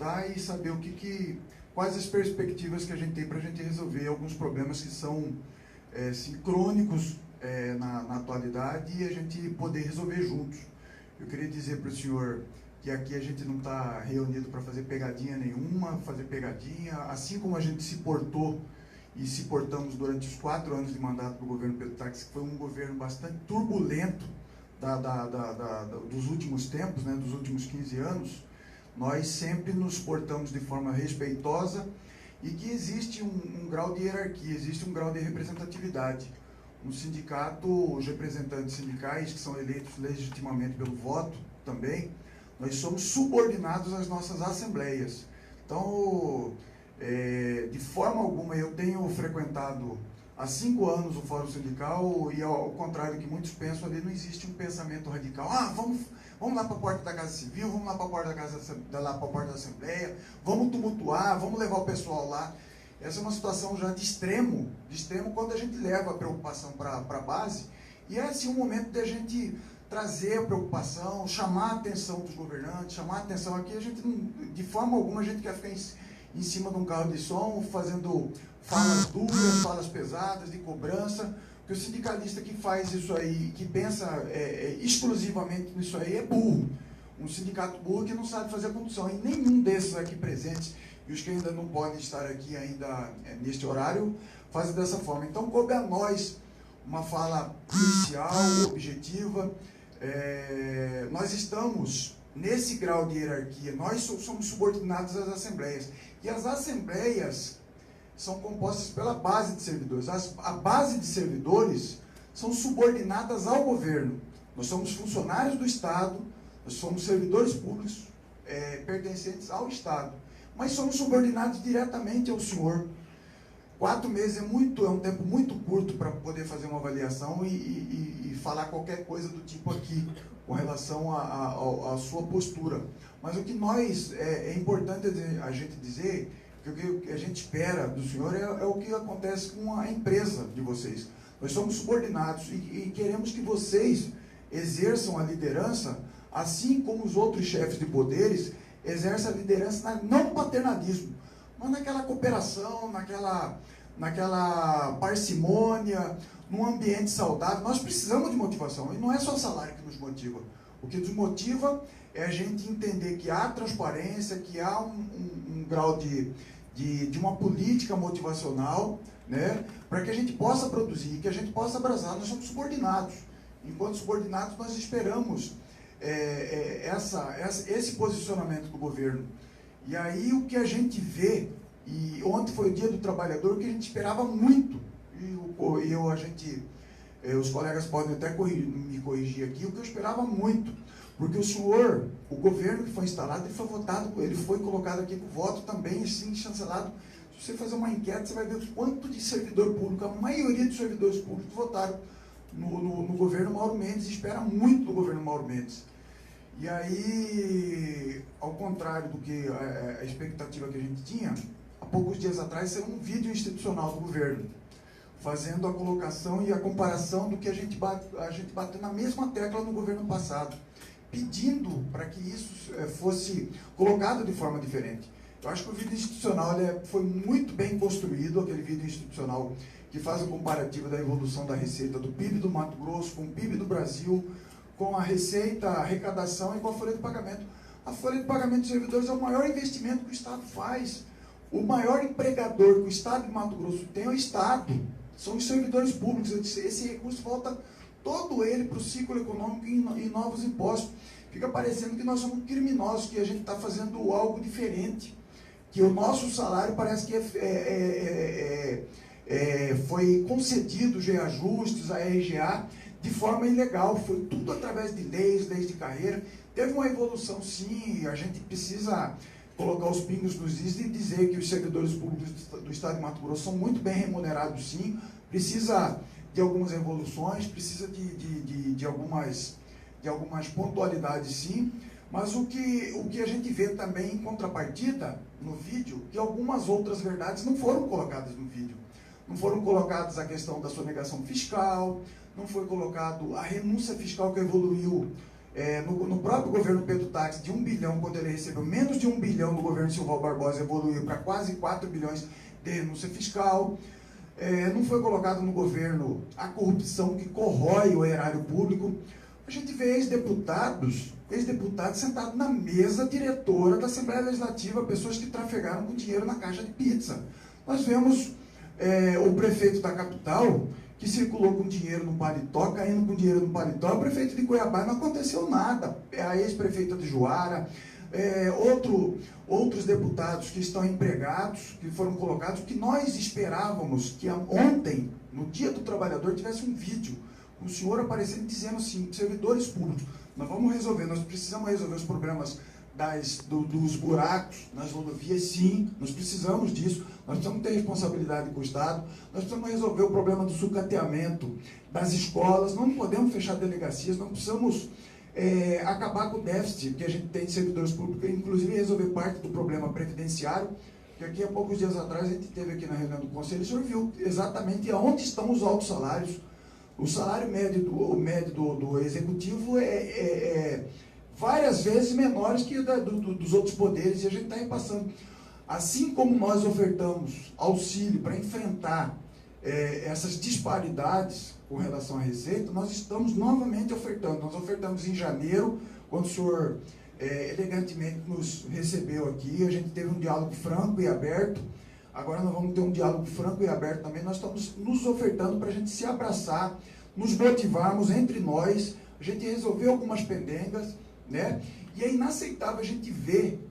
escutar e saber quais as perspectivas que a gente tem para a gente resolver alguns problemas que são assim, crônicos na atualidade e a gente poder resolver juntos. Eu queria dizer para o senhor que aqui a gente não está reunido para fazer pegadinha nenhuma, assim como a gente se portou e se portamos durante os 4 anos de mandato do governo Pedro Táxi, que foi um governo bastante turbulento dos últimos tempos, né, dos últimos 15 anos, nós sempre nos portamos de forma respeitosa e que existe um grau de hierarquia, existe um grau de representatividade. No sindicato, os representantes sindicais, que são eleitos legitimamente pelo voto também, nós somos subordinados às nossas assembleias. Então, de forma alguma, eu tenho frequentado há 5 anos o Fórum Sindical e, ao contrário do que muitos pensam, ali não existe um pensamento radical. Vamos lá para a porta da Casa Civil, vamos lá para a porta da Assembleia, vamos tumultuar, vamos levar o pessoal lá. Essa é uma situação já de extremo quando a gente leva a preocupação para a base. E é assim um momento de a gente trazer a preocupação, chamar a atenção dos governantes, chamar a atenção aqui. A gente não, de forma alguma, a gente quer ficar em cima de um carro de som, fazendo falas duras, falas pesadas, de cobrança, porque o sindicalista que faz isso aí, que pensa exclusivamente nisso aí, é burro. Um sindicato burro que não sabe fazer a condução. E nenhum desses aqui presentes, e os que ainda não podem estar aqui ainda neste horário, fazem dessa forma. Então, coube a nós uma fala inicial, objetiva. Nós estamos nesse grau de hierarquia, nós somos subordinados às assembleias. E as assembleias são compostas pela base de servidores. A base de servidores são subordinadas ao governo. Nós somos funcionários do Estado, nós somos servidores públicos pertencentes ao Estado, mas somos subordinados diretamente ao senhor. 4 meses é um tempo muito curto para poder fazer uma avaliação e falar qualquer coisa do tipo aqui, com relação à sua postura. Mas o que é importante a gente dizer, que o que a gente espera do senhor é o que acontece com a empresa de vocês. Nós somos subordinados e queremos que vocês exerçam a liderança, assim como os outros chefes de poderes exercem a liderança, não no paternalismo, mas naquela cooperação, naquela parcimônia, num ambiente saudável. Nós precisamos de motivação, e não é só salário que nos motiva. O que nos motiva é a gente entender que há transparência, que há um grau de uma política motivacional, né, para que a gente possa produzir, que a gente possa abraçar. Nós somos subordinados. Enquanto subordinados, nós esperamos esse posicionamento do governo. E aí o que a gente vê, e ontem foi o Dia do Trabalhador, que a gente esperava muito, os colegas podem até me corrigir aqui, o que eu esperava muito, porque o governo que foi instalado, ele foi votado, ele foi colocado aqui com voto também, assim, chancelado. Se você fazer uma enquete, você vai ver o quanto de servidor público, a maioria dos servidores públicos votaram no governo Mauro Mendes, e espera muito do governo Mauro Mendes. E aí, ao contrário do que a expectativa que a gente tinha, há poucos dias atrás saiu um vídeo institucional do governo, fazendo a colocação e a comparação do que a gente bateu na mesma tecla no governo passado, pedindo para que isso fosse colocado de forma diferente. Eu acho que o vídeo institucional foi muito bem construído, aquele vídeo institucional que faz o comparativo da evolução da receita do PIB do Mato Grosso com o PIB do Brasil, com a receita, a arrecadação e com a folha de pagamento. A folha de pagamento dos servidores é o maior investimento que o Estado faz. O maior empregador que o Estado de Mato Grosso tem é o Estado. São os servidores públicos. Esse recurso volta todo ele para o ciclo econômico e novos impostos. Fica parecendo que nós somos criminosos, que a gente está fazendo algo diferente. Que o nosso salário parece que foi concedido os reajustes, a RGA, de forma ilegal. Foi tudo através de leis de carreira. Teve uma evolução, sim, a gente precisa colocar os pingos nos is e dizer que os servidores públicos do Estado de Mato Grosso são muito bem remunerados, sim. Precisa de algumas evoluções, precisa de algumas pontualidades, sim. Mas o que a gente vê também em contrapartida no vídeo, que algumas outras verdades não foram colocadas no vídeo. Não foram colocadas a questão da sonegação fiscal, não foi colocado a renúncia fiscal que evoluiu No próprio governo Pedro Táxi, de 1 bilhão, quando ele recebeu menos de 1 bilhão do governo Silval Barbosa, evoluiu para quase 4 bilhões de renúncia fiscal. Não foi colocado no governo a corrupção que corrói o erário público. A gente vê ex-deputados sentados na mesa diretora da Assembleia Legislativa, pessoas que trafegaram com dinheiro na caixa de pizza. Nós vemos o prefeito da capital, que circulou com dinheiro no paletó, caindo com dinheiro no paletó. O prefeito de Cuiabá, não aconteceu nada. A ex-prefeita de Juara, outros deputados que estão empregados, que foram colocados, que nós esperávamos que ontem, no Dia do Trabalhador, tivesse um vídeo, o senhor aparecendo dizendo assim, servidores públicos, nós vamos resolver, nós precisamos resolver os problemas dos buracos nas rodovias, sim, nós precisamos disso, nós precisamos ter responsabilidade com o Estado, nós precisamos resolver o problema do sucateamento das escolas, não podemos fechar delegacias, não precisamos acabar com o déficit que a gente tem de servidores públicos, inclusive resolver parte do problema previdenciário, que aqui há poucos dias atrás a gente teve aqui na reunião do Conselho, o senhor viu exatamente onde estão os altos salários. O salário médio do Executivo é várias vezes menores que dos outros poderes, e a gente está repassando. Assim como nós ofertamos auxílio para enfrentar essas disparidades com relação à receita, nós estamos novamente ofertando. Nós ofertamos em janeiro, quando o senhor elegantemente nos recebeu aqui, a gente teve um diálogo franco e aberto. Agora nós vamos ter um diálogo franco e aberto também. Nós estamos nos ofertando para a gente se abraçar, nos motivarmos entre nós, a gente resolver algumas pendengas, né? E é inaceitável a gente ver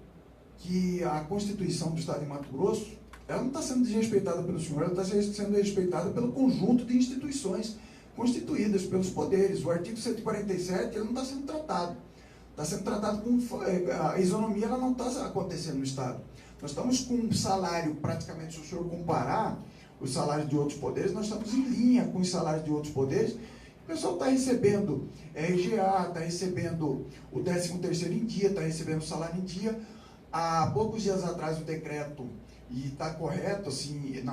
que a Constituição do Estado de Mato Grosso, ela não está sendo desrespeitada pelo senhor, ela está sendo respeitada pelo conjunto de instituições constituídas pelos poderes. O artigo 147, ele não está sendo tratado. Está sendo tratado com... A isonomia, ela não está acontecendo no Estado. Nós estamos com um salário, praticamente, se o senhor comparar os salários de outros poderes, nós estamos em linha com os salários de outros poderes. O pessoal está recebendo RGA, está recebendo o 13º em dia, está recebendo o salário em dia. Há poucos dias atrás o decreto, e está correto, assim,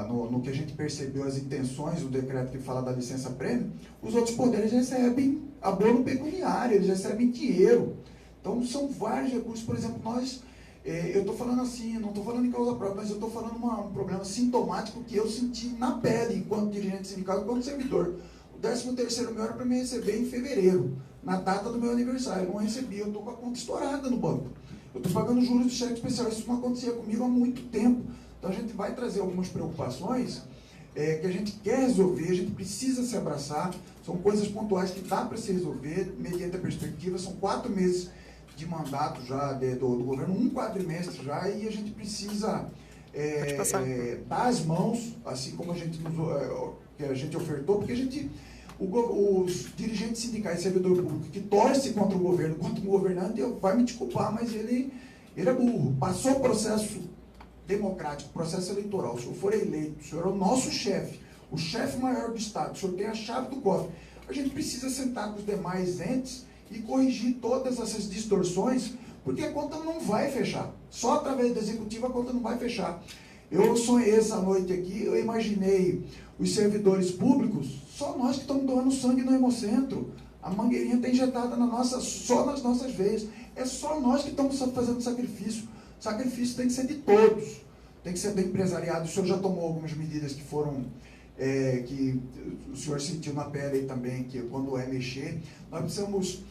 no que a gente percebeu as intenções, o decreto que fala da licença-prêmio, os outros poderes recebem abono pecuniário, eles recebem dinheiro. Então, são vários recursos. Por exemplo, nós... eu estou falando assim, não estou falando em causa própria, mas eu estou falando um problema sintomático que eu senti na pele, enquanto dirigente sindical, enquanto servidor. O 13º meu era para me receber em fevereiro, na data do meu aniversário. Eu não recebi, eu estou com a conta estourada no banco. Eu estou pagando juros de cheque especial, isso não acontecia comigo há muito tempo. Então a gente vai trazer algumas preocupações que a gente quer resolver, a gente precisa se abraçar, são coisas pontuais que dá para se resolver, mediante a perspectiva, são 4 meses de mandato já do governo, um quadrimestre já, e a gente precisa dar as mãos, assim como que a gente ofertou, porque os dirigentes sindicais e servidor público que torcem contra o governo, contra o governante, vai me desculpar, mas ele é burro. Passou o processo democrático, processo eleitoral, o senhor for eleito, o senhor é o nosso chefe, o chefe maior do Estado, o senhor tem a chave do cofre. A gente precisa sentar com os demais entes e corrigir todas essas distorções, porque a conta não vai fechar. Só através do executivo a conta não vai fechar. Eu sonhei essa noite aqui, eu imaginei os servidores públicos, só nós que estamos doando sangue no Hemocentro. A mangueirinha está injetada só nas nossas veias. É só nós que estamos fazendo sacrifício. O sacrifício tem que ser de todos. Tem que ser do empresariado. O senhor já tomou algumas medidas que foram... que o senhor sentiu na pele aí também, que quando mexer, nós precisamos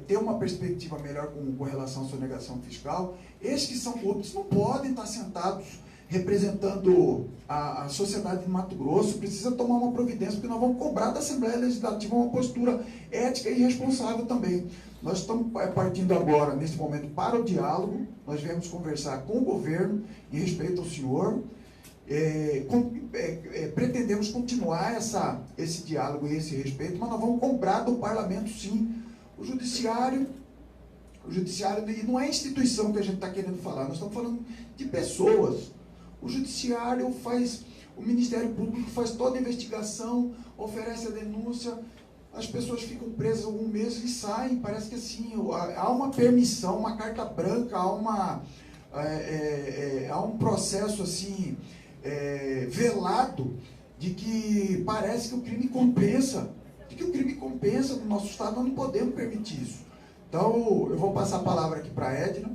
ter uma perspectiva melhor com relação à sonegação fiscal. Esses que são corruptos não podem estar sentados representando a sociedade de Mato Grosso, precisa tomar uma providência, porque nós vamos cobrar da Assembleia Legislativa uma postura ética e responsável também. Nós estamos partindo agora, nesse momento, para o diálogo, nós viemos conversar com o governo em respeito ao senhor, pretendemos continuar esse diálogo e esse respeito, mas nós vamos cobrar do parlamento, sim. O judiciário, e não é instituição que a gente está querendo falar, nós estamos falando de pessoas. O judiciário o Ministério Público faz toda a investigação, oferece a denúncia, as pessoas ficam presas algum mês e saem, parece que assim, há uma permissão, uma carta branca, há um processo assim, velado, de que parece que o crime compensa, de que o crime compensa no nosso Estado, nós não podemos permitir isso. Então, eu vou passar a palavra aqui para a Edna,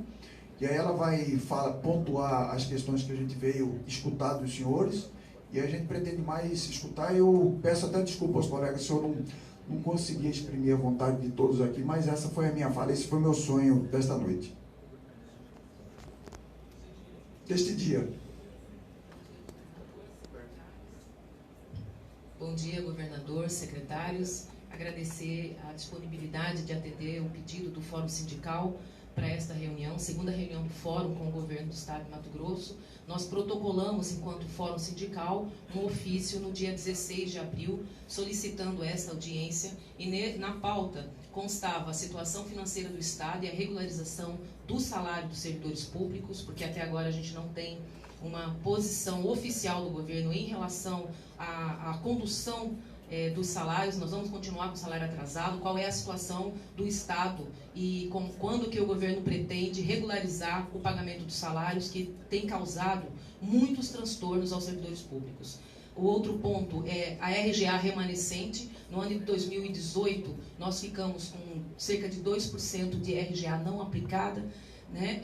e aí ela vai pontuar as questões que a gente veio escutar dos senhores, e a gente pretende mais escutar. Eu peço até desculpa aos colegas se eu não consegui exprimir a vontade de todos aqui, mas essa foi a minha fala, esse foi o meu sonho desta noite. Deste dia. Bom dia, governador, secretários. Agradecer a disponibilidade de atender o pedido do Fórum Sindical para esta reunião, segunda reunião do Fórum com o governo do Estado de Mato Grosso. Nós protocolamos, enquanto Fórum Sindical, um ofício no dia 16 de abril, solicitando esta audiência, e na pauta constava a situação financeira do Estado e a regularização do salário dos servidores públicos, porque até agora a gente não tem uma posição oficial do governo em relação à condução dos salários. Nós vamos continuar com o salário atrasado, qual é a situação do Estado e quando que o governo pretende regularizar o pagamento dos salários, que tem causado muitos transtornos aos servidores públicos. O outro ponto é a RGA remanescente. No ano de 2018, nós ficamos com cerca de 2% de RGA não aplicada, né?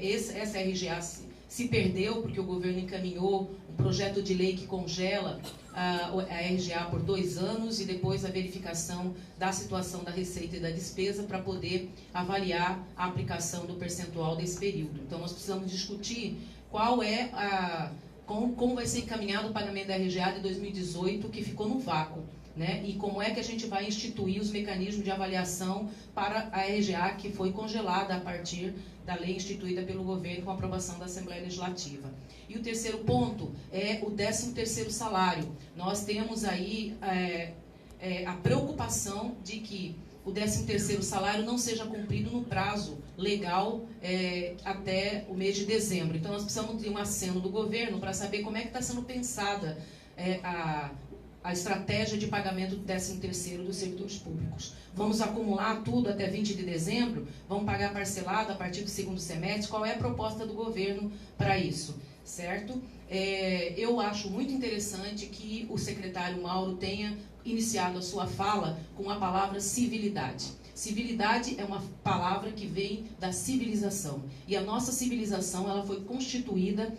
Essa RGA se perdeu porque o governo encaminhou um projeto de lei que congela a RGA por 2 anos e depois a verificação da situação da receita e da despesa para poder avaliar a aplicação do percentual desse período. Então, nós precisamos discutir qual é como vai ser encaminhado o pagamento da RGA de 2018, que ficou no vácuo, né? E como é que a gente vai instituir os mecanismos de avaliação para a RGA que foi congelada a partir da lei instituída pelo governo com a aprovação da Assembleia Legislativa. E o terceiro ponto é o 13º salário. Nós temos aí a preocupação de que o 13º salário não seja cumprido no prazo legal até o mês de dezembro. Então, nós precisamos de um aceno do governo para saber como é que está sendo pensada a estratégia de pagamento do 13º dos servidores públicos. Vamos acumular tudo até 20 de dezembro? Vamos pagar parcelado a partir do segundo semestre? Qual é a proposta do governo para isso? Certo? Eu acho muito interessante que o secretário Mauro tenha iniciado a sua fala com a palavra civilidade. Civilidade é uma palavra que vem da civilização. E a nossa civilização ela foi constituída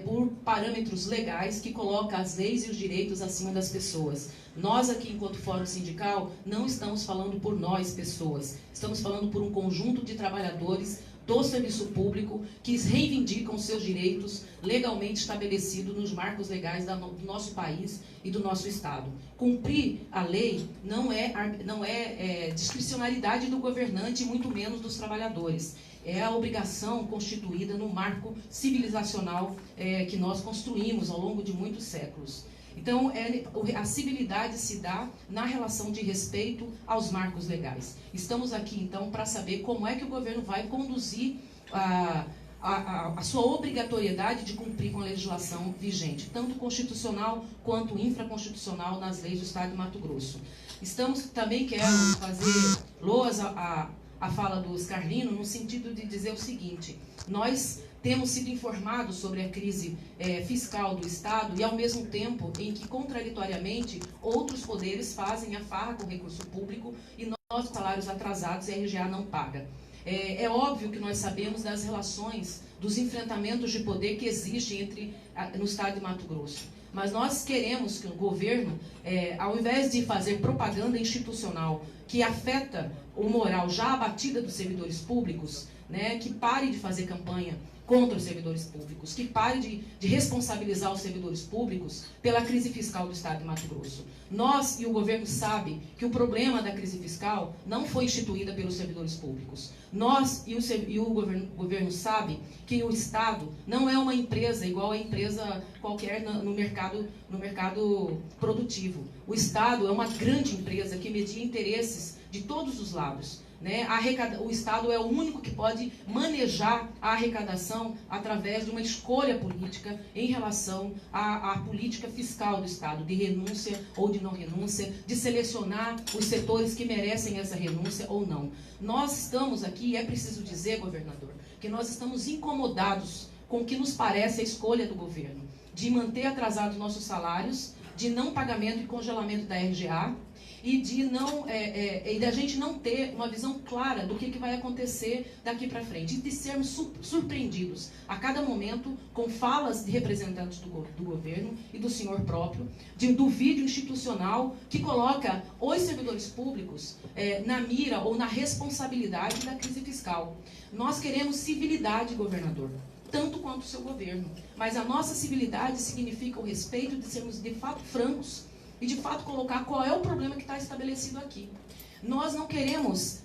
por parâmetros legais que colocam as leis e os direitos acima das pessoas. Nós aqui, enquanto Fórum Sindical, não estamos falando por nós, pessoas. Estamos falando por um conjunto de trabalhadores do serviço público que reivindicam seus direitos legalmente estabelecidos nos marcos legais do nosso país e do nosso Estado. Cumprir a lei não é discricionariedade do governante, muito menos dos trabalhadores. É a obrigação constituída no marco civilizacional que nós construímos ao longo de muitos séculos. Então, a civilidade se dá na relação de respeito aos marcos legais. Estamos aqui, então, para saber como é que o governo vai conduzir a sua obrigatoriedade de cumprir com a legislação vigente, tanto constitucional quanto infraconstitucional nas leis do Estado de Mato Grosso. Também quero fazer loas a fala do Oscarlino no sentido de dizer o seguinte: nós temos sido informados sobre a crise fiscal do Estado e, ao mesmo tempo, em que, contraditoriamente, outros poderes fazem a farra com o recurso público e nós, salários atrasados, a RGA não paga. É óbvio que nós sabemos das relações, dos enfrentamentos de poder que existem no Estado de Mato Grosso. Mas nós queremos que o governo, ao invés de fazer propaganda institucional que afeta o moral já abatida dos servidores públicos, né, que pare de fazer campanha contra os servidores públicos, que pare de responsabilizar os servidores públicos pela crise fiscal do Estado de Mato Grosso. Nós e o governo sabe que o problema da crise fiscal não foi instituída pelos servidores públicos. Nós e o governo sabe que o Estado não é uma empresa igual a empresa qualquer no mercado produtivo. O Estado é uma grande empresa que media interesses de todos os lados. Né? O Estado é o único que pode manejar a arrecadação através de uma escolha política em relação à política fiscal do Estado, de renúncia ou de não renúncia, de selecionar os setores que merecem essa renúncia ou não. Nós estamos aqui, e é preciso dizer, governador, que nós estamos incomodados com o que nos parece a escolha do governo, de manter atrasados nossos salários, de não pagamento e congelamento da RGA, e de não e da gente não ter uma visão clara do que vai acontecer daqui para frente, e de sermos surpreendidos a cada momento com falas de representantes do governo e do senhor próprio, do vídeo institucional que coloca os servidores públicos na mira ou na responsabilidade da crise fiscal. Nós queremos civilidade, governador, tanto quanto o seu governo. Mas a nossa civilidade significa o respeito de sermos de fato francos e de fato colocar qual é o problema que está estabelecido aqui. Nós não queremos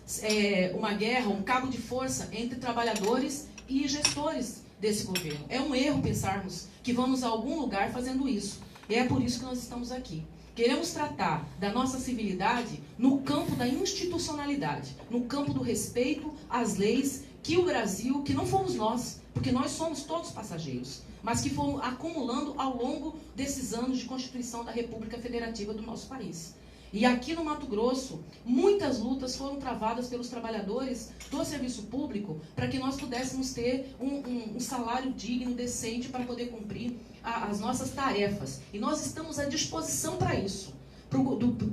uma guerra, um cabo de força entre trabalhadores e gestores desse governo. É um erro pensarmos que vamos a algum lugar fazendo isso. E é por isso que nós estamos aqui. Queremos tratar da nossa civilidade no campo da institucionalidade, no campo do respeito às leis que o Brasil, que não fomos nós, porque nós somos todos passageiros, mas que fomos acumulando ao longo desses anos de Constituição da República Federativa do nosso país. E aqui no Mato Grosso, muitas lutas foram travadas pelos trabalhadores do serviço público para que nós pudéssemos ter um salário digno, decente, para poder cumprir as nossas tarefas. E nós estamos à disposição para isso,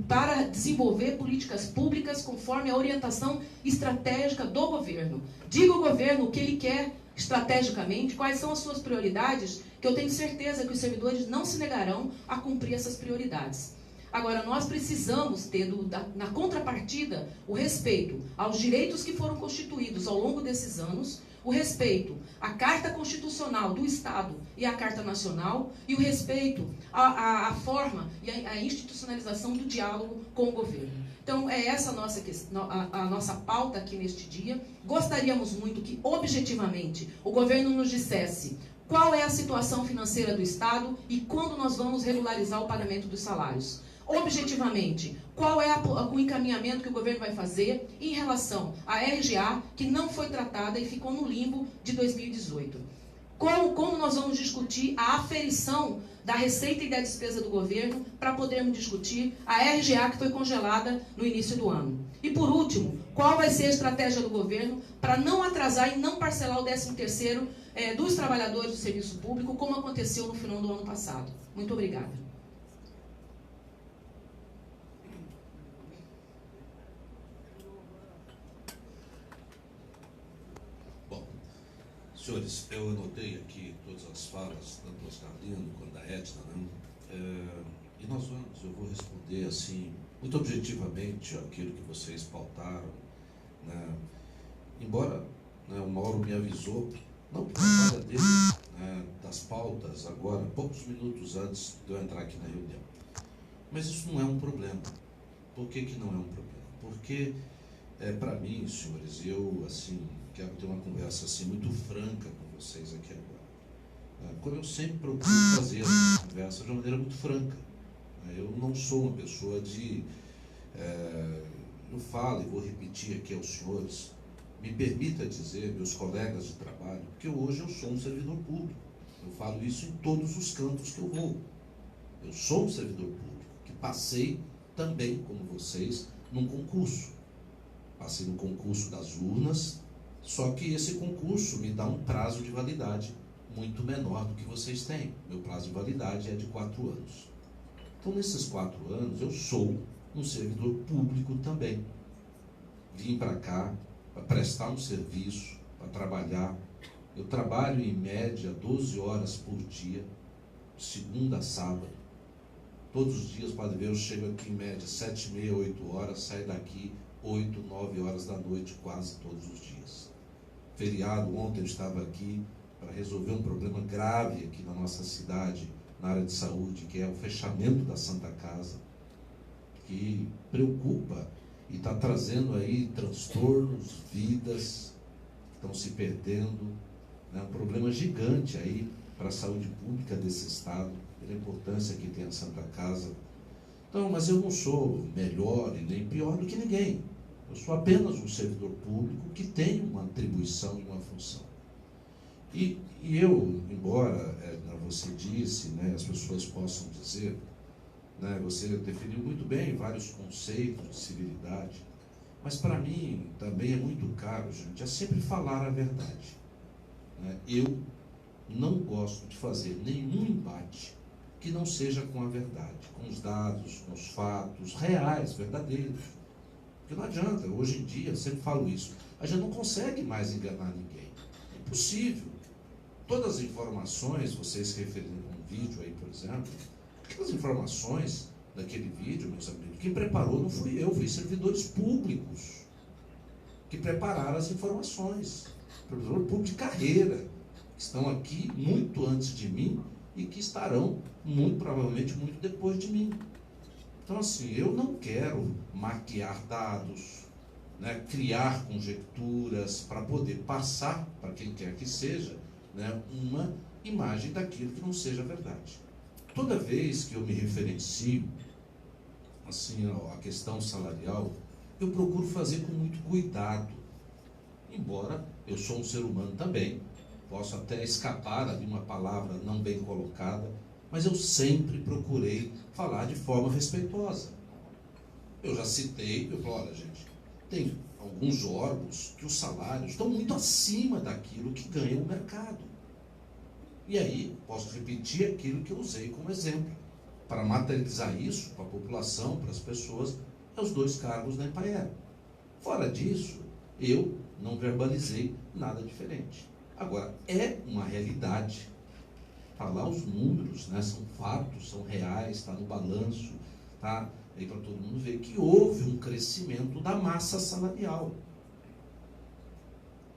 para desenvolver políticas públicas conforme a orientação estratégica do governo. Diga ao governo o que ele quer estrategicamente, quais são as suas prioridades, que eu tenho certeza que os servidores não se negarão a cumprir essas prioridades. Agora, nós precisamos ter, na contrapartida, o respeito aos direitos que foram constituídos ao longo desses anos, o respeito à Carta Constitucional do Estado e à Carta Nacional, e o respeito à forma e à institucionalização do diálogo com o governo. Então, é essa a nossa pauta aqui neste dia. Gostaríamos muito que, objetivamente, o governo nos dissesse qual é a situação financeira do Estado e quando nós vamos regularizar o pagamento dos salários. Objetivamente, qual é o encaminhamento que o governo vai fazer em relação à RGA, que não foi tratada e ficou no limbo de 2018. Como nós vamos discutir a aferição da receita e da despesa do governo para podermos discutir a RGA que foi congelada no início do ano. E por último, qual vai ser a estratégia do governo para não atrasar e não parcelar o 13º dos trabalhadores do serviço público, como aconteceu no final do ano passado. Muito obrigada. Senhores, eu anotei aqui todas as falas, tanto do Oscarlino quanto da Edna, né? E eu vou responder assim, muito objetivamente, aquilo que vocês pautaram, né? Embora, né, o Mauro me avisou, não por falha dele, né, das pautas, agora, poucos minutos antes de eu entrar aqui na reunião. Mas isso não é um problema. Por que que não é um problema? Porque, para mim, senhores, eu, assim, quero ter uma conversa assim muito franca com vocês aqui agora. Como eu sempre procuro fazer essa conversa de uma maneira muito franca. Eu não sou uma pessoa de... eu falo e vou repetir aqui aos senhores, me permita dizer, meus colegas de trabalho, que hoje eu sou um servidor público. Eu falo isso em todos os cantos que eu vou. Eu sou um servidor público, que passei também, como vocês, num concurso. Passei no concurso das urnas, só que esse concurso me dá um prazo de validade muito menor do que vocês têm. Meu prazo de validade é de 4 anos. Então, nesses 4 anos, eu sou um servidor público também. Vim para cá para prestar um serviço, para trabalhar. Eu trabalho em média 12 horas por dia, segunda a sábado. Todos os dias, pode ver, eu chego aqui em média 7h30, 8 horas, saio daqui 8, 9 horas da noite, quase todos os dias. Feriado, ontem eu estava aqui para resolver um problema grave aqui na nossa cidade, na área de saúde, que é o fechamento da Santa Casa, que preocupa e está trazendo aí transtornos, vidas que estão se perdendo, né? Um problema gigante aí para a saúde pública desse estado, pela importância que tem a Santa Casa. Então, mas eu não sou melhor e nem pior do que ninguém. Eu sou apenas um servidor público que tem uma atribuição e uma função. E eu, embora você disse, né, as pessoas possam dizer, né, você definiu muito bem vários conceitos de civilidade, mas para mim também é muito caro, gente, é sempre falar a verdade. Né? Eu não gosto de fazer nenhum embate que não seja com a verdade, com os dados, com os fatos reais, verdadeiros. Porque não adianta, hoje em dia, eu sempre falo isso, a gente não consegue mais enganar ninguém. É impossível. Todas as informações, vocês se referindo a um vídeo aí, por exemplo, todas as informações daquele vídeo, meus amigos, quem preparou não fui eu, fui servidores públicos que prepararam as informações. Servidor público de carreira, que estão aqui muito antes de mim e que estarão, muito provavelmente, muito depois de mim. Então, assim, eu não quero maquiar dados, né, criar conjecturas para poder passar para quem quer que seja, né, uma imagem daquilo que não seja verdade. Toda vez que eu me referencio assim, à questão salarial, eu procuro fazer com muito cuidado. Embora eu sou um ser humano também, posso até escapar de uma palavra não bem colocada, mas eu sempre procurei falar de forma respeitosa. Eu já citei, eu falo, olha gente, tem alguns órgãos que os salários estão muito acima daquilo que ganha o mercado. E aí, posso repetir aquilo que eu usei como exemplo. Para materializar isso para a população, para as pessoas, é os 2 cargos da Empaer. Fora disso, eu não verbalizei nada diferente. Agora, é uma realidade. Falar os números, né, são fatos, são reais, está no balanço, tá aí para todo mundo ver que houve um crescimento da massa salarial.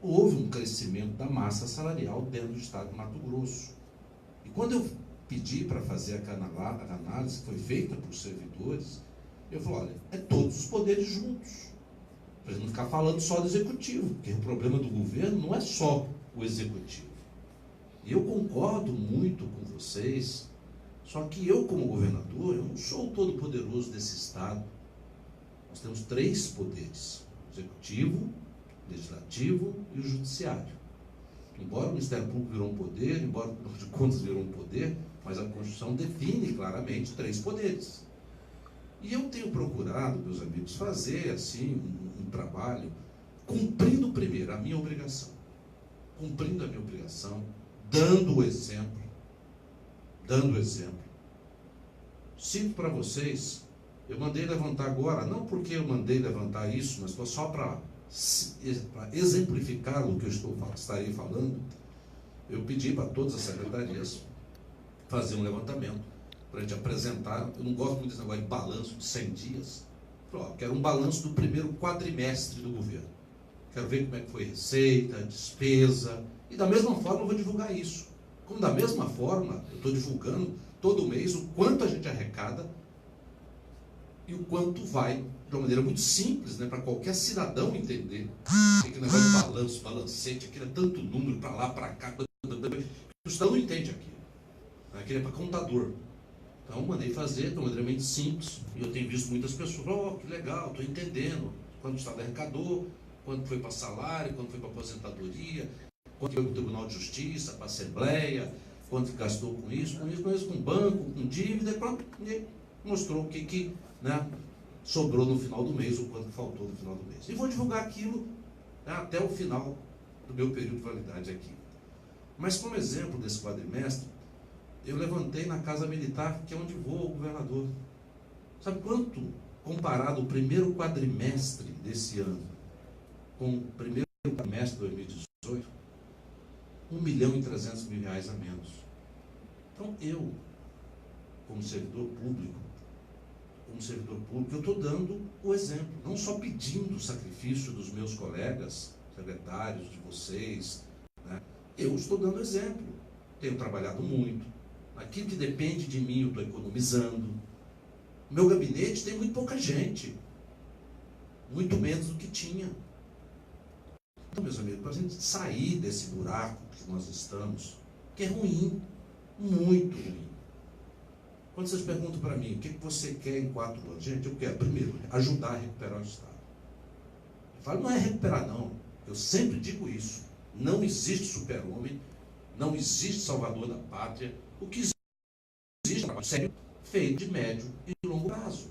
Houve um crescimento da massa salarial dentro do estado de Mato Grosso. E quando eu pedi para fazer a análise que foi feita por servidores, eu falei, olha, é todos os poderes juntos. Para a gente não ficar falando só do executivo, porque o problema do governo não é só o executivo. E eu concordo muito com vocês, só que eu, como governador, eu não sou o todo-poderoso desse estado. Nós temos 3 poderes: o executivo, o legislativo e o judiciário. Embora o Ministério Público virou um poder, embora o Tribunal de Contas virou um poder, mas a Constituição define claramente 3 poderes. E eu tenho procurado, meus amigos, fazer assim um trabalho cumprindo primeiro a minha obrigação. Cumprindo a minha obrigação, dando o exemplo. Dando o exemplo. Cito para vocês, eu mandei levantar agora, não porque eu mandei levantar isso, mas só para exemplificar o que eu estarei falando, eu pedi para todas as secretarias fazer um levantamento para a gente apresentar. Eu não gosto muito desse negócio de balanço de 100 dias. Eu quero um balanço do primeiro quadrimestre do governo. Quero ver como é que foi receita, despesa, e da mesma forma eu vou divulgar isso. Como da mesma forma eu estou divulgando todo mês o quanto a gente arrecada e o quanto vai, de uma maneira muito simples, né, para qualquer cidadão entender. Aquele negócio de balanço, balancete, aquilo é tanto número para lá, para cá, o cidadão não entende aquilo. Aquilo é para contador. Então, mandei fazer de uma maneira muito simples, e eu tenho visto muitas pessoas, que legal, estou entendendo quanto o Estado arrecadou, quanto foi para salário, quanto foi para aposentadoria, quanto foi para o Tribunal de Justiça, para a Assembleia, quanto gastou com isso, com banco, com dívida, e mostrou o que né, sobrou no final do mês, ou quanto faltou no final do mês. E vou divulgar aquilo, né, até o final do meu período de validade aqui. Mas como exemplo desse quadrimestre, eu levantei na Casa Militar, que é onde voa o governador. Sabe quanto, comparado o primeiro quadrimestre desse ano com o primeiro quadrimestre de 2018? R$1.300.000 a menos. Então eu, como servidor público, eu estou dando o exemplo, não só pedindo o sacrifício dos meus colegas, secretários, de vocês, né? Eu estou dando exemplo. Tenho trabalhado muito. Aquilo que depende de mim eu estou economizando. O meu gabinete tem muito pouca gente. Muito menos do que tinha. Então, meus amigos, para a gente sair desse buraco que nós estamos, que é ruim, muito ruim. Quando vocês perguntam para mim, o que você quer em 4 anos? Gente, eu quero, primeiro, ajudar a recuperar o Estado. Eu falo, não é recuperar não. Eu sempre digo isso. Não existe super-homem, não existe salvador da pátria. O que existe é um trabalho sério, feito de médio e longo prazo.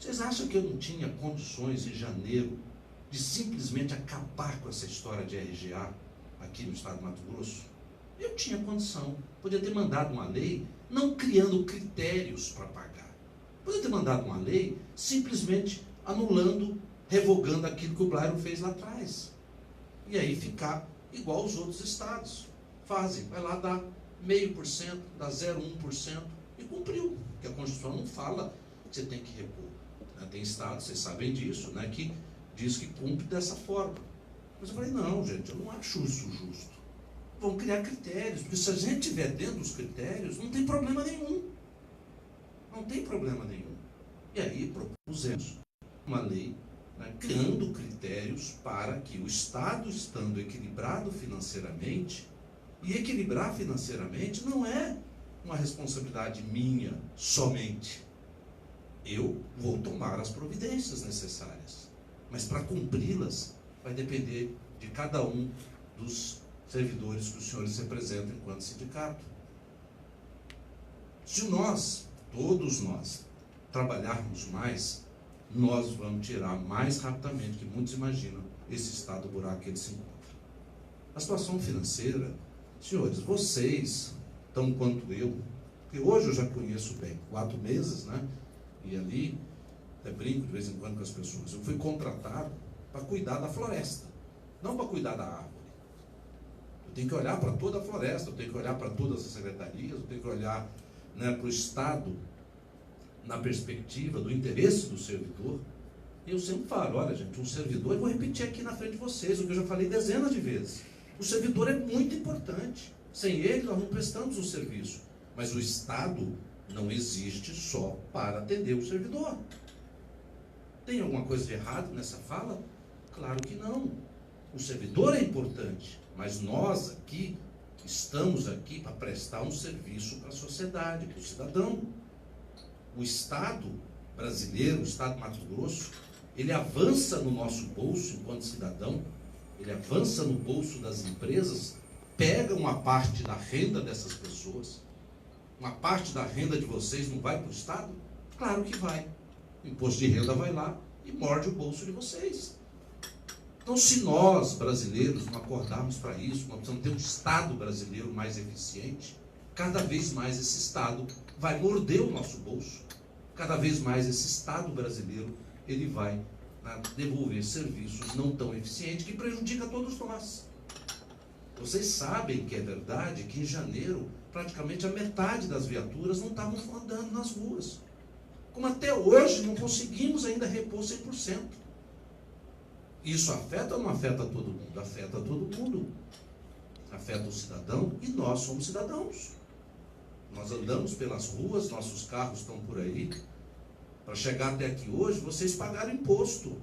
Vocês acham que eu não tinha condições em janeiro de simplesmente acabar com essa história de RGA aqui no estado de Mato Grosso? Eu tinha condição. Podia ter mandado uma lei não criando critérios para pagar. Podia ter mandado uma lei simplesmente anulando, revogando aquilo que o Blairo fez lá atrás. E aí ficar igual os outros estados fazem. Vai lá dar 0,5%, dá 0,1% e cumpriu. Porque a Constituição não fala que você tem que repor. Tem estados, vocês sabem disso, né, que diz que cumpre dessa forma. Mas eu falei, não, gente, eu não acho isso justo. Vão criar critérios, porque se a gente estiver dentro dos critérios, não tem problema nenhum. Não tem problema nenhum. E aí propusemos uma lei, né, criando critérios para que o Estado, estando equilibrado financeiramente, e equilibrar financeiramente não é uma responsabilidade minha somente. Eu vou tomar as providências necessárias, mas para cumpri-las vai depender de cada um dos servidores que os senhores representam enquanto sindicato. Se nós, todos nós, trabalharmos mais, nós vamos tirar mais rapidamente, que muitos imaginam, esse estado do buraco que ele se encontra. A situação financeira, senhores, vocês, tão quanto eu, porque hoje eu já conheço bem, 4 meses, né? E ali, até brinco de vez em quando com as pessoas, eu fui contratado para cuidar da floresta, não para cuidar da árvore. Eu tenho que olhar para toda a floresta, eu tenho que olhar para todas as secretarias, eu tenho que olhar, né, para o Estado na perspectiva do interesse do servidor. E eu sempre falo, olha gente, um servidor, eu vou repetir aqui na frente de vocês, o que eu já falei dezenas de vezes. O servidor é muito importante. Sem ele nós não prestamos o serviço. Mas o Estado não existe só para atender o servidor. Tem alguma coisa de errado nessa fala? Claro que não. O servidor é importante, mas nós aqui estamos aqui para prestar um serviço para a sociedade, para o cidadão. O Estado brasileiro, o Estado de Mato Grosso, ele avança no nosso bolso enquanto cidadão, ele avança no bolso das empresas, pega uma parte da renda dessas pessoas. Uma parte da renda de vocês não vai para o Estado? Claro que vai. O imposto de renda vai lá e morde o bolso de vocês. Então, se nós, brasileiros, não acordarmos para isso, nós precisamos ter um Estado brasileiro mais eficiente, cada vez mais esse Estado vai morder o nosso bolso. Cada vez mais esse Estado brasileiro, ele vai, né, devolver serviços não tão eficientes que prejudicam todos nós. Vocês sabem que é verdade que em janeiro, praticamente a metade das viaturas não estavam andando nas ruas. Como até hoje não conseguimos ainda repor 100%. Isso afeta ou não afeta todo mundo? Afeta todo mundo. Afeta o cidadão e nós somos cidadãos. Nós andamos pelas ruas, nossos carros estão por aí. Para chegar até aqui hoje, vocês pagaram imposto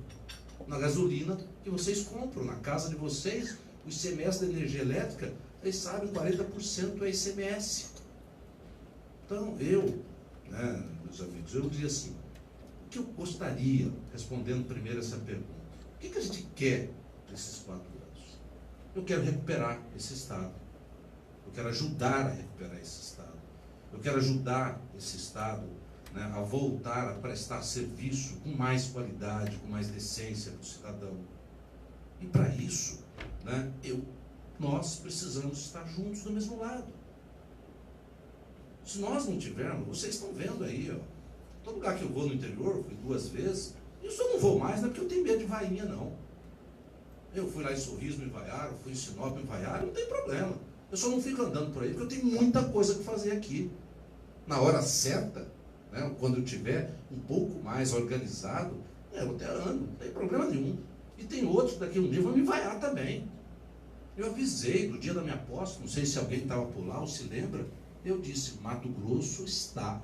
na gasolina que vocês compram. Na casa de vocês, o ICMS da energia elétrica, vocês sabem, 40% é ICMS. Então, né, meus amigos, eu diria assim, o que eu gostaria, respondendo primeiro essa pergunta, o que a gente quer nesses 4 anos? Eu quero recuperar esse Estado. Eu quero ajudar a recuperar esse Estado. Eu quero ajudar esse Estado, né, a voltar a prestar serviço com mais qualidade, com mais decência para o cidadão. E para isso, né, nós precisamos estar juntos do mesmo lado. Se nós não tivermos, vocês estão vendo aí, ó, todo lugar que eu vou no interior, fui 2 vezes, isso eu não vou mais, não é porque eu tenho medo de vainha, não. Eu fui lá em Sorriso, me vaiaram, fui em Sinop, me vaiaram, não tem problema. Eu só não fico andando por aí, porque eu tenho muita coisa para fazer aqui. Na hora certa, né, quando eu tiver um pouco mais organizado, eu até ando, não tem problema nenhum. E tem outros que daqui a um dia vão me vaiar também. Eu avisei no dia da minha posse, não sei se alguém estava por lá ou se lembra, eu disse, Mato Grosso está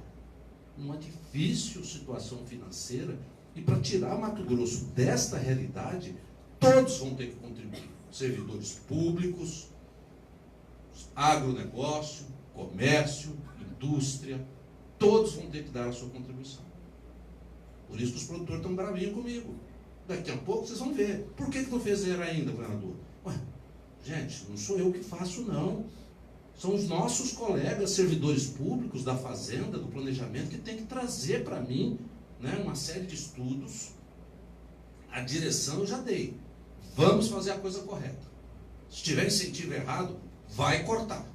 numa difícil situação financeira e para tirar Mato Grosso desta realidade, todos vão ter que contribuir. Servidores públicos, agronegócio, comércio, indústria, todos vão ter que dar a sua contribuição. Por isso que os produtores estão bravinhos comigo. Daqui a pouco vocês vão ver. Por que não fizeram ainda, governador? Ué, gente, não sou eu que faço, não. São os nossos colegas servidores públicos da Fazenda, do Planejamento, que tem que trazer para mim, né, uma série de estudos, a direção eu já dei. Vamos fazer a coisa correta. Se tiver incentivo errado, vai cortar.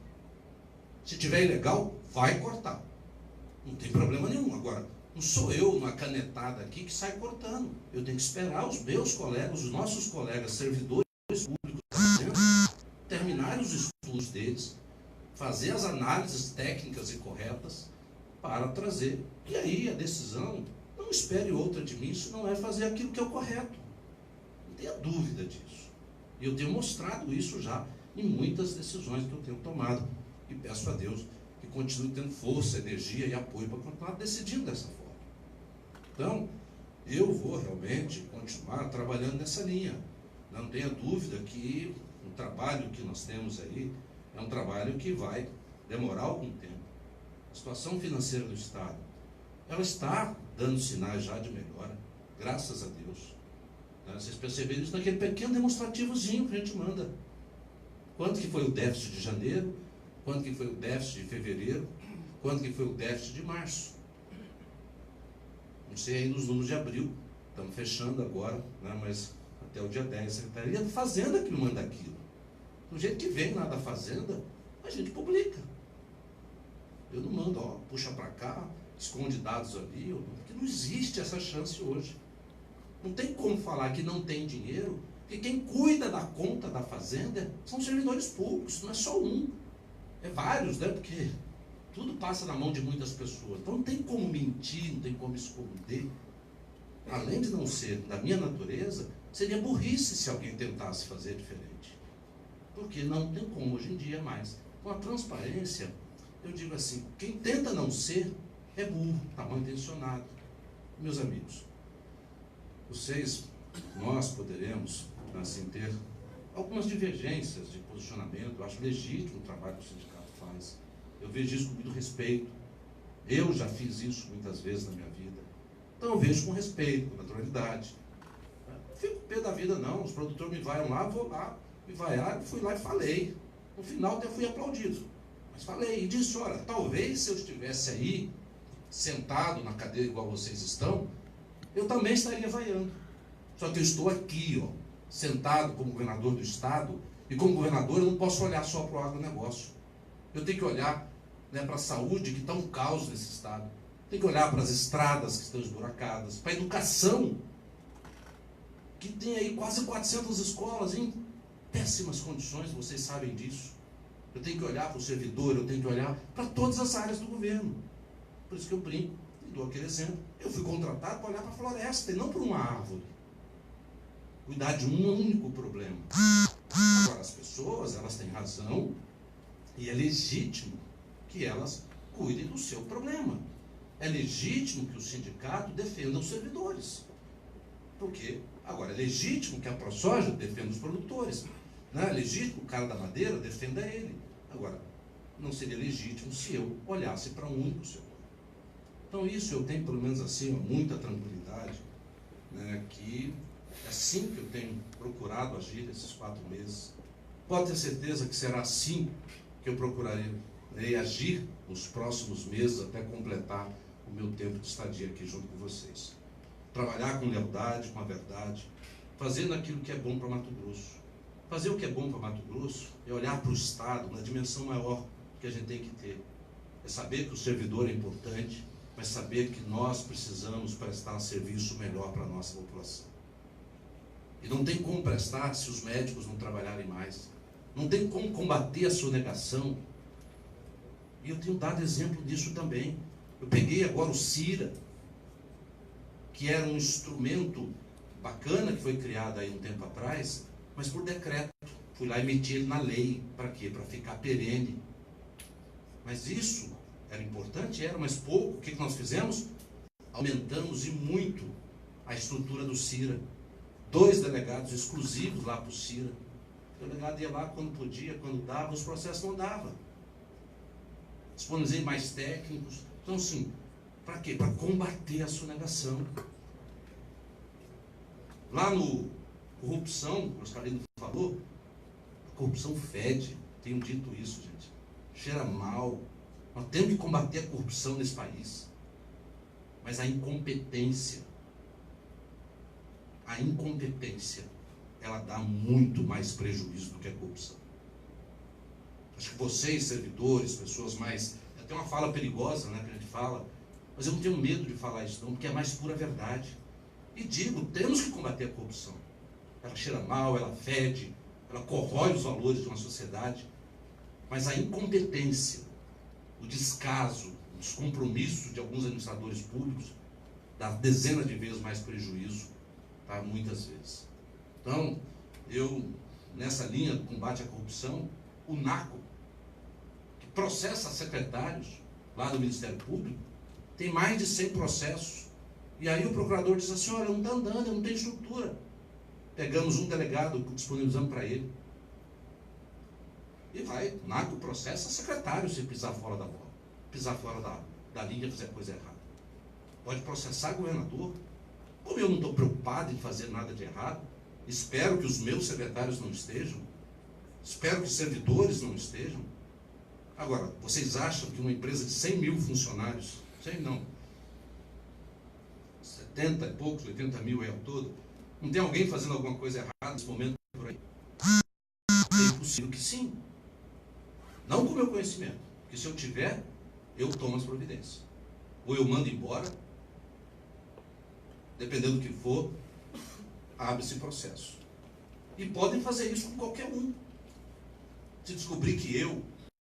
Se tiver ilegal, vai cortar. Não tem problema nenhum. Agora, não sou eu, uma canetada aqui, que sai cortando. Eu tenho que esperar os meus colegas, os nossos colegas, servidores públicos, terminarem os estudos deles, fazer as análises técnicas e corretas para trazer. E aí a decisão, não espere outra de mim, isso não é fazer aquilo que é o correto. Não tenha dúvida disso. E eu tenho mostrado isso já em muitas decisões que eu tenho tomado. E peço a Deus que continue tendo força, energia e apoio para continuar decidindo dessa forma. Então, eu vou realmente continuar trabalhando nessa linha. Não tenha dúvida que o trabalho que nós temos aí é um trabalho que vai demorar algum tempo. A situação financeira do Estado, ela está dando sinais já de melhora, graças a Deus. Vocês perceberam isso naquele pequeno demonstrativozinho que a gente manda. Quanto que foi o déficit de janeiro, quanto que foi o déficit de fevereiro, quanto que foi o déficit de março. Não sei aí nos números de abril, estamos fechando agora, né, mas até o dia 10, a Secretaria da Fazenda que me manda aquilo. Do jeito que vem lá da Fazenda, a gente publica. Eu não mando, ó, puxa para cá, esconde dados ali, porque não existe essa chance hoje. Não tem como falar que não tem dinheiro, porque quem cuida da conta da Fazenda são servidores públicos, não é só um, é vários, né? Porque tudo passa na mão de muitas pessoas. Então não tem como mentir, não tem como esconder. Além de não ser da minha natureza, seria burrice se alguém tentasse fazer diferente. Porque não tem como hoje em dia mais. Com a transparência, eu digo assim, quem tenta não ser é burro, está mal intencionado. Meus amigos, vocês, nós poderemos, assim, ter algumas divergências de posicionamento. Eu acho legítimo o trabalho que o sindicato faz. Eu vejo isso com muito respeito. Eu já fiz isso muitas vezes na minha vida. Então eu vejo com respeito, com naturalidade. Não fico pé da vida não. Os produtores me vaiam lá, vou lá, me vaiaram, fui lá e falei. No final até fui aplaudido. Mas falei e disse, olha, talvez se eu estivesse aí, sentado na cadeira igual vocês estão, eu também estaria vaiando. Só que eu estou aqui, ó, sentado como governador do Estado, e como governador eu não posso olhar só para o agronegócio. Eu tenho que olhar, né, para a saúde, que está um caos nesse Estado. Tenho que olhar para as estradas que estão esburacadas, para a educação, que tem aí quase 400 escolas em péssimas condições, vocês sabem disso. Eu tenho que olhar para o servidor, eu tenho que olhar para todas as áreas do governo. Por isso que eu brinco e dou aquele exemplo. Eu fui contratado para olhar para a floresta e não para uma árvore. Cuidar de um único problema. Agora, as pessoas, elas têm razão e é legítimo que elas cuidem do seu problema. É legítimo que o sindicato defenda os servidores. Por quê? Agora, é legítimo que a ProSoja defenda os produtores. Não é legítimo que o cara da madeira defenda ele. Agora, não seria legítimo se eu olhasse para um único setor. Então isso eu tenho, pelo menos assim, muita tranquilidade, né, que é assim que eu tenho procurado agir esses 4 meses. Pode ter certeza que será assim que eu procurarei agir nos próximos meses até completar o meu tempo de estadia aqui junto com vocês. Trabalhar com lealdade, com a verdade, fazendo aquilo que é bom para Mato Grosso. Fazer o que é bom para Mato Grosso é olhar para o Estado na dimensão maior que a gente tem que ter. É saber que o servidor é importante, mas saber que nós precisamos prestar um serviço melhor para a nossa população. E não tem como prestar se os médicos não trabalharem mais. Não tem como combater a sonegação. E eu tenho dado exemplo disso também. Eu peguei agora o CIRA, que era um instrumento bacana que foi criado aí um tempo atrás, mas por decreto. Fui lá e meti ele na lei. Para quê? Para ficar perene. Mas isso era importante? Era, mas pouco. O que nós fizemos? Aumentamos e muito a estrutura do CIRA. 2 delegados exclusivos lá para o CIRA. O delegado ia lá quando podia, quando dava, os processos não davam. Disponibilizei mais técnicos. Então, assim, para quê? Para combater a sonegação. Lá no corrupção, o Oscarino falou, a corrupção fede. Tenho dito isso, gente. Cheira mal. Nós temos que combater a corrupção nesse país. Mas a incompetência, ela dá muito mais prejuízo do que a corrupção. Acho que vocês, servidores, pessoas mais... Tem uma fala perigosa, né, que a gente fala, mas eu não tenho medo de falar isso não, porque é mais pura verdade. E digo, temos que combater a corrupção. Ela cheira mal, ela fede, ela corrói os valores de uma sociedade, mas a incompetência, o descaso, o descompromisso de alguns administradores públicos dá dezenas de vezes mais prejuízo, tá, muitas vezes. Então, eu, nessa linha do combate à corrupção, o NACO, que processa secretários lá do Ministério Público, tem mais de 100 processos. E aí o procurador diz assim, olha, não está andando, eu não tenho estrutura. Pegamos um delegado, disponibilizamos para ele. E vai, o NACO processa secretário se pisar fora da bola, pisar fora da linha, fizer coisa errada. Pode processar governador. Como eu não estou preocupado em fazer nada de errado, espero que os meus secretários não estejam, espero que os servidores não estejam. Agora, vocês acham que uma empresa de 100 mil funcionários, 100 não, 70 e poucos, 80 mil é ao todo, não tem alguém fazendo alguma coisa errada nesse momento por aí? É impossível que sim. Não com o meu conhecimento, porque se eu tiver, eu tomo as providências. Ou eu mando embora, dependendo do que for, abre esse processo. E podem fazer isso com qualquer um. Se descobrir que eu,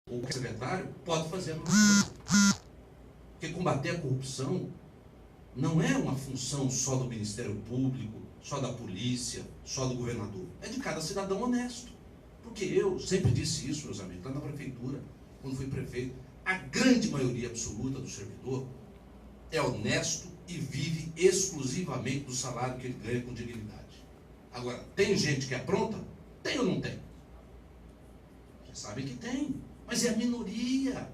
ou o secretário, pode fazer a mesma coisa. Porque combater a corrupção não é uma função só do Ministério Público, só da polícia, só do governador. É de cada cidadão honesto. Porque eu sempre disse isso, meus amigos, lá na prefeitura, quando fui prefeito, a grande maioria absoluta do servidor é honesto e vive exclusivamente do salário que ele ganha com dignidade. Agora, tem gente que é pronta? Tem ou não tem? Vocês sabem que tem, mas é a minoria.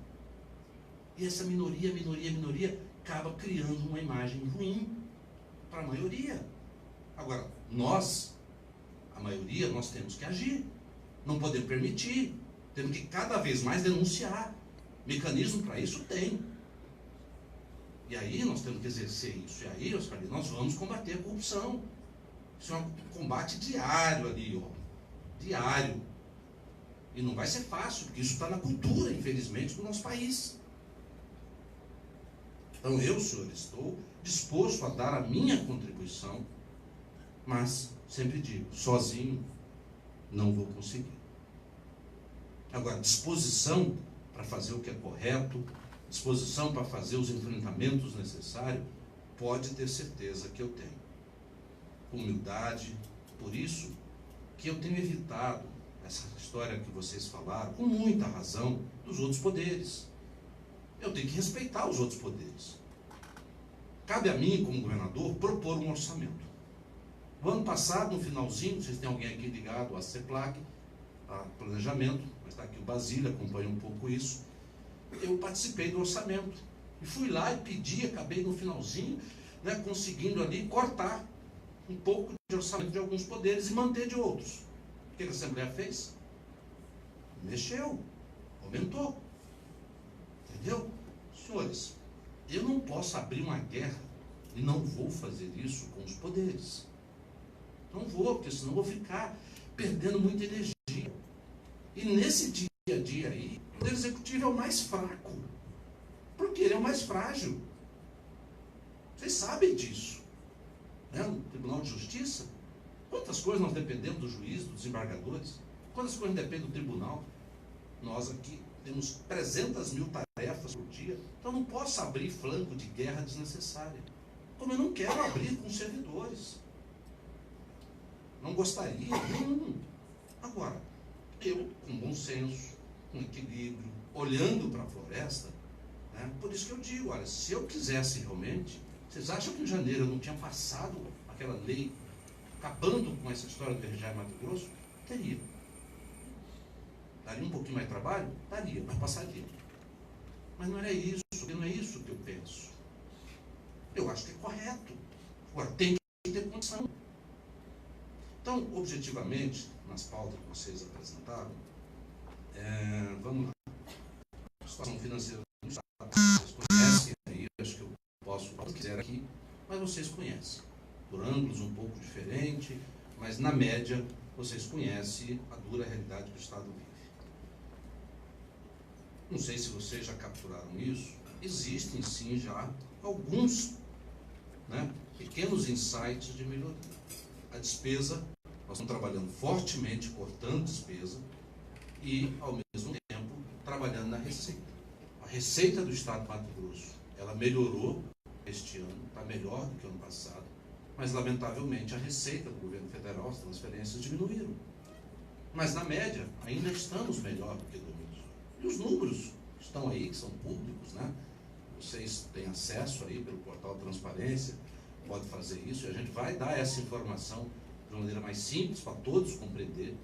E essa minoria acaba criando uma imagem ruim para a maioria. Agora, nós, a maioria, nós temos que agir. Não podemos permitir. Temos que cada vez mais denunciar. Mecanismo para isso tem. E aí nós temos que exercer isso. E aí, Oscar, nós vamos combater a corrupção. Isso é um combate diário ali, ó. Diário. E não vai ser fácil, porque isso está na cultura, infelizmente, do nosso país. Então eu, senhores, estou disposto a dar a minha contribuição, mas, sempre digo, sozinho não vou conseguir. Agora, disposição para fazer o que é correto, disposição para fazer os enfrentamentos necessários, pode ter certeza que eu tenho. Humildade, por isso que eu tenho evitado essa história que vocês falaram, com muita razão, dos outros poderes. Eu tenho que respeitar os outros poderes. Cabe a mim, como governador, propor um orçamento. No ano passado, no finalzinho, vocês têm alguém aqui ligado à CEPLAG, a planejamento, mas está aqui o Basílio, acompanha um pouco isso. Eu participei do orçamento. E fui lá e pedi, acabei no finalzinho, né, conseguindo ali cortar um pouco de orçamento de alguns poderes e manter de outros. O que a Assembleia fez? Mexeu, aumentou. Entendeu? Senhores, eu não posso abrir uma guerra e não vou fazer isso com os poderes. Não vou, porque senão eu vou ficar perdendo muita energia. E nesse dia a dia aí, o poder executivo é o mais fraco. Porque ele é o mais frágil. Vocês sabem disso. Né? No Tribunal de Justiça, quantas coisas nós dependemos do juiz, dos desembargadores? Quantas coisas dependem do tribunal? Nós aqui temos 300 mil tarefas por dia, então não posso abrir flanco de guerra desnecessária. Como eu não quero abrir com servidores. Não gostaria, não. Agora, eu, com bom senso, com equilíbrio, olhando para a floresta, né, por isso que eu digo, olha, se eu quisesse realmente, vocês acham que em janeiro eu não tinha passado aquela lei, acabando com essa história do RJ Mato Grosso? Teria. Daria um pouquinho mais de trabalho? Daria, mas passaria. Mas não era isso, não é isso que eu penso. Eu acho que é correto. Agora, tem que ter condição. Então, objetivamente, nas pautas que vocês apresentaram, vamos lá. A situação financeira do Estado, vocês conhecem aí, acho que eu posso se quiser aqui, mas vocês conhecem. Por ângulos um pouco diferentes, mas na média vocês conhecem a dura realidade que o Estado vive. Não sei se vocês já capturaram isso, existem sim já alguns, pequenos insights de melhoria. A despesa, nós estamos trabalhando fortemente, cortando despesa e, ao mesmo tempo, trabalhando na receita. A receita do Estado de Mato Grosso, ela melhorou este ano, está melhor do que o ano passado, mas, lamentavelmente, a receita do governo federal, as transferências diminuíram. Mas, na média, ainda estamos melhor do que 2018. E os números estão aí, que são públicos, Vocês têm acesso aí pelo portal Transparência, pode fazer isso, e a gente vai dar essa informação de uma maneira mais simples, para todos compreender,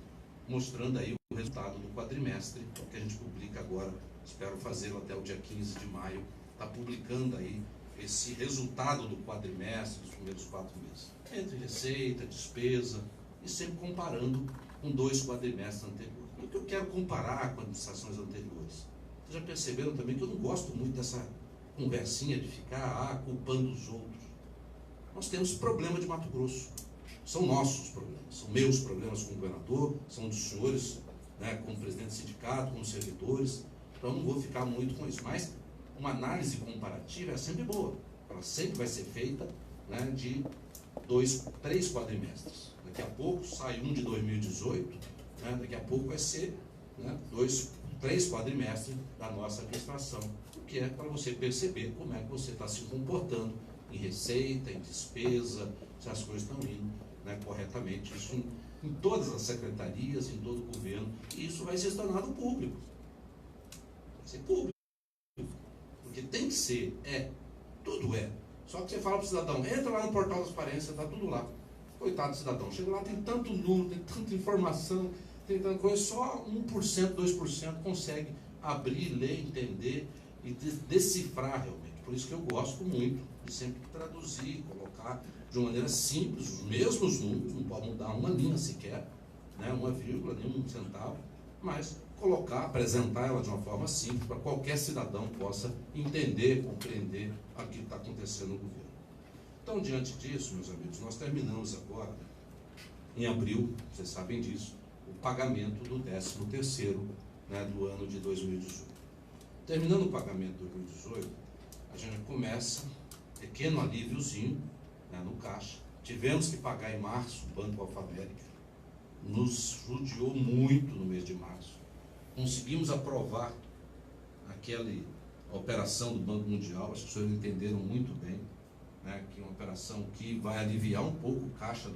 mostrando aí o resultado do quadrimestre, que a gente publica agora, espero fazê-lo até o dia 15 de maio, está publicando aí esse resultado do quadrimestre, dos primeiros 4 meses, entre receita, despesa, e sempre comparando com 2 quadrimestres anteriores. O que eu quero comparar com administrações anteriores? Vocês já perceberam também que eu não gosto muito dessa conversinha de ficar culpando os outros. Nós temos problema de Mato Grosso. São nossos problemas, são meus problemas como governador, são dos senhores, como presidente do sindicato, como servidores. Então não vou ficar muito com isso. Mas uma análise comparativa é sempre boa. Ela sempre vai ser feita de 2, 3 quadrimestres. Daqui a pouco sai um de 2018, daqui a pouco vai ser 2, 3 quadrimestres da nossa administração, o que é para você perceber como é que você está se comportando em receita, em despesa, se as coisas estão indo corretamente. Isso em todas as secretarias, em todo o governo, e isso vai ser tornado público. Vai ser público. Porque tem que ser, tudo é. Só que você fala para o cidadão, entra lá no portal da transparência, está tudo lá. Coitado do cidadão, chega lá, tem tanto número, tem tanta informação, tem tanta coisa, só 1%, 2% consegue abrir, ler, entender e decifrar realmente. Por isso que eu gosto muito de sempre traduzir, colocar de uma maneira simples os mesmos números, não pode mudar uma linha sequer, uma vírgula, nem um centavo, mas colocar, apresentar ela de uma forma simples para qualquer cidadão possa entender, compreender aquilo que está acontecendo no governo. Então, diante disso, meus amigos, nós terminamos agora, em abril, vocês sabem disso, o pagamento do 13º do ano de 2018. Terminando o pagamento de 2018, a gente começa pequeno alíviozinho no caixa. Tivemos que pagar em março o Banco Alfa-América, nos judiou muito no mês de março. Conseguimos aprovar aquela operação do Banco Mundial, acho que os senhores entenderam muito bem, que é uma operação que vai aliviar um pouco o caixa